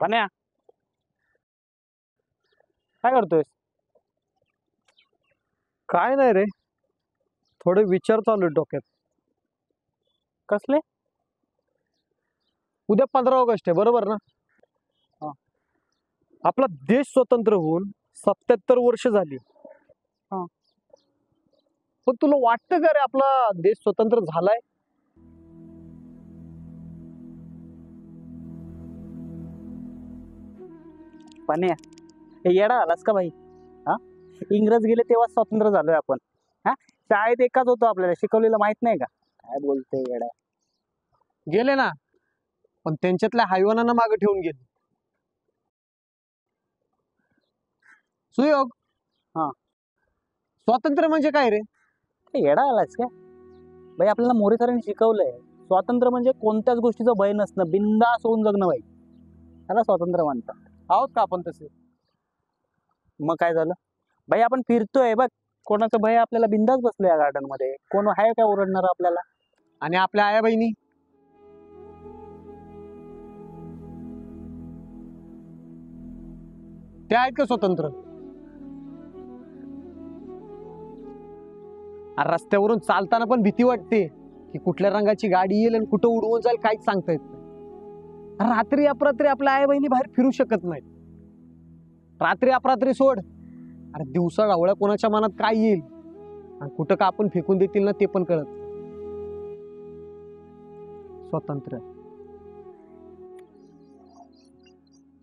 पण्या, काय करतोय? काय नाही रे, थोडे विचार चालू आहेत डोक्यात. कसले? उद्या 15 ऑगस्ट आहे, बरोबर ना? हा. आपला देश स्वतंत्र होऊन 77 वर्ष झाली. हा. पण तुला वाटतं का रे आपला देश स्वतंत्र झालाय? पण्या, हे येडा आलास का भाई? हा, इंग्रज गेले तेव्हा स्वतंत्र झालोय आपण. हा, शाळेत एकाच होतो, आपल्याला शिकवलेलं माहित नाही का? काय बोलते येडा. गेले ना, पण त्यांच्यातल्या हैवानांना मागे ठेवून गेले. सुयोग. हा. स्वातंत्र्य म्हणजे काय रे? हे येडा आलास का भाई? आपल्याला मोरे सरांनी शिकवलंय, स्वातंत्र्य म्हणजे कोणत्याच गोष्टीचं भय नसणं, बिंदास होऊन जगणं भाई. त्याला स्वातंत्र्य म्हणतात. आहोत का आपण तसे? मग काय झालं भाई? आपण फिरतोय बघ, कोणाचं भय आपल्याला बिंदास बसलोय या गार्डन मध्ये, कोण आहे काय ओरडणार आपल्याला? आणि आपल्या आया बहिणी? त्या आहेत का स्वतंत्र? अरे रस्त्यावरून चालताना पण भीती वाटते की कुठल्या रंगाची गाडी येईल आणि कुठं उडवून जाईल, काहीच सांगता येत नाही. रात्री अपरात्री आपल्या आई बहिणी बाहेर फिरू शकत नाहीत. रात्री अपरात्री सोड, अरे दिवसा ढवळ्या कोणाच्या मनात काय येईल आणि कुठं का आपण फेकून देतील ना, ते पण कळत नाही. स्वतंत्र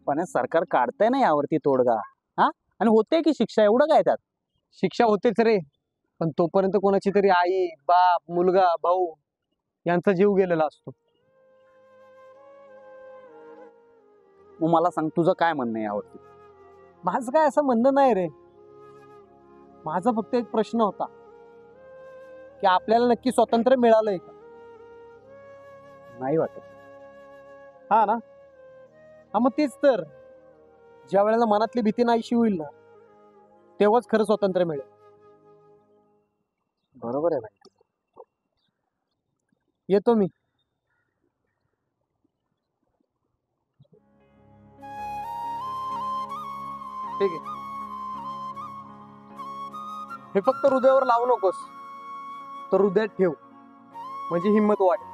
पण सरकार काढतंय ना यावरती तोडगा. हा, आणि होते की शिक्षा, एवढं काय त्यात? शिक्षा होतेच रे, पण तोपर्यंत कोणाची तरी आई, बाप, मुलगा, भाऊ यांचा जीव गेलेला असतो. मग मला सांग, तुझं काय म्हणणं आहे यावरती? माझं काय असं म्हणणं नाही रे, माझा फक्त एक प्रश्न होता की आपल्याला नक्की स्वातंत्र्य मिळालंय का? नाही वाटत. हा ना, हा मग तेच तर, ज्या वेळेला मनातली भीती नाहीशी होईल ना, तेव्हाच खरं स्वातंत्र्य मिळेल. बरोबर आहे भाई. येतो मी. ठीक आहे, हे फक्त हृदयावर लावू नकोस, तर हृदयात ठेव, म्हणजे हिंमत वाढेल.